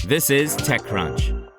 This is TechCrunch.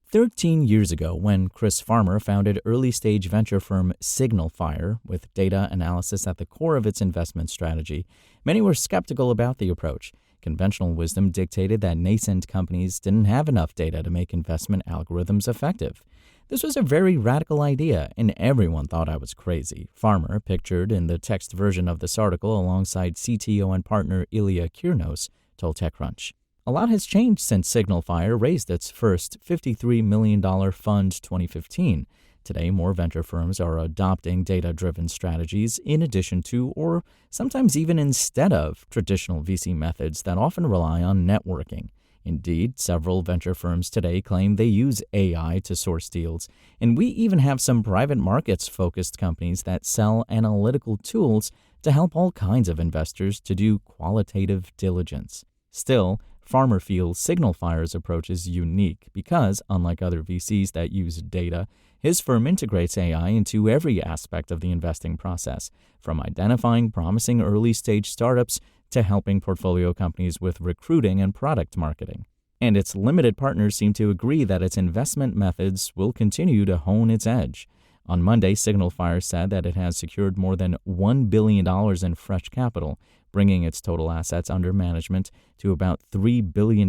13 years ago, when Chris Farmer founded early-stage venture firm SignalFire, with data analysis at the core of its investment strategy, many were skeptical about the approach. Conventional wisdom dictated that nascent companies didn't have enough data to make investment algorithms effective. This was a very radical idea, and everyone thought I was crazy. Farmer, pictured in the text version of this article alongside CTO and partner Ilya Kirnos, told TechCrunch. A lot has changed since SignalFire raised its first $53 million fund 2015. Today, more venture firms are adopting data-driven strategies in addition to, or sometimes even instead of, traditional VC methods that often rely on networking. Indeed, several venture firms today claim they use AI to source deals, and we even have some private markets-focused companies that sell analytical tools to help all kinds of investors to do qualitative diligence. Still, Farmer feels SignalFire's approach is unique because, unlike other VCs that use data, his firm integrates AI into every aspect of the investing process, from identifying promising early-stage startups to helping portfolio companies with recruiting and product marketing. And its limited partners seem to agree that its investment methods will continue to hone its edge. On Monday, SignalFire said that it has secured more than $1 billion in fresh capital, bringing its total assets under management to about $3 billion.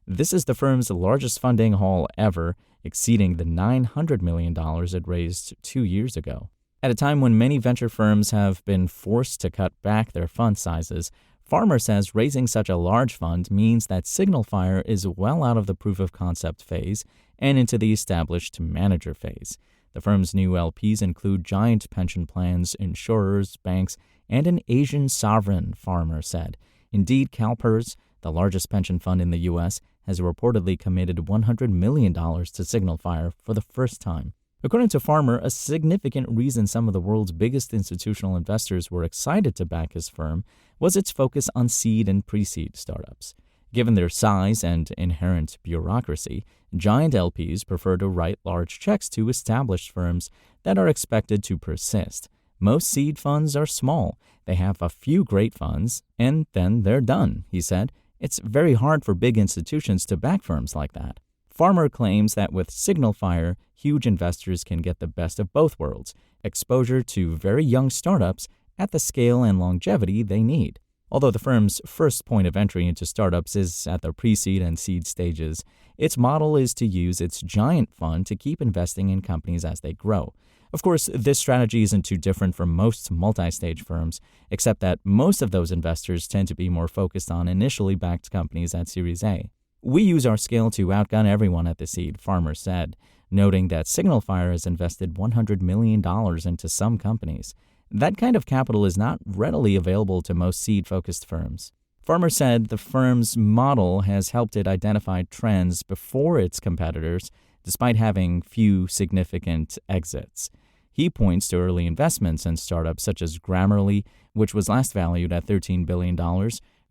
This is the firm's largest funding haul ever, exceeding the $900 million it raised 2 years ago. At a time when many venture firms have been forced to cut back their fund sizes, Farmer says raising such a large fund means that SignalFire is well out of the proof-of-concept phase and into the established manager phase. The firm's new LPs include giant pension plans, insurers, banks, and an Asian sovereign, Farmer said. Indeed, CalPERS, the largest pension fund in the U.S., has reportedly committed $100 million to SignalFire for the first time. According to Farmer, a significant reason some of the world's biggest institutional investors were excited to back his firm was its focus on seed and pre-seed startups. Given their size and inherent bureaucracy, giant LPs prefer to write large checks to established firms that are expected to persist. Most seed funds are small. They have a few great funds, and then they're done, he said. It's very hard for big institutions to back firms like that. Farmer claims that with SignalFire, huge investors can get the best of both worlds, exposure to very young startups at the scale and longevity they need. Although the firm's first point of entry into startups is at the pre-seed and seed stages, its model is to use its giant fund to keep investing in companies as they grow. Of course, this strategy isn't too different from most multi-stage firms, except that most of those investors tend to be more focused on initially backed companies at Series A. We use our scale to outgun everyone at the seed, Farmer said, noting that SignalFire has invested $100 million into some companies. That kind of capital is not readily available to most seed-focused firms. Farmer said the firm's model has helped it identify trends before its competitors, despite having few significant exits. He points to early investments in startups such as Grammarly, which was last valued at $13 billion,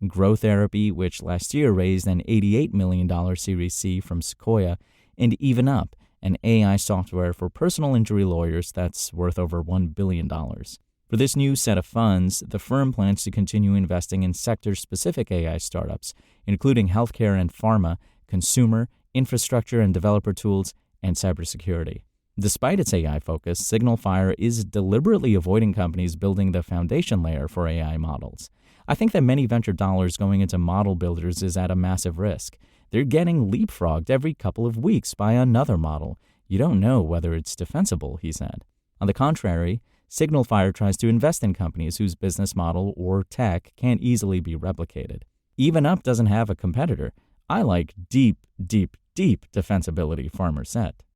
Grow Therapy, which last year raised an $88 million Series C from Sequoia, and Even Up, an AI software for personal injury lawyers that's worth over $1 billion. For this new set of funds, the firm plans to continue investing in sector-specific AI startups, including healthcare and pharma, consumer, infrastructure and developer tools, and cybersecurity. Despite its AI focus, SignalFire is deliberately avoiding companies building the foundation layer for AI models. I think that many venture dollars going into model builders is at a massive risk. They're getting leapfrogged every couple of weeks by another model. You don't know whether it's defensible, he said. On the contrary, SignalFire tries to invest in companies whose business model or tech can't easily be replicated. Even Up doesn't have a competitor. I like deep defensibility, Farmer said.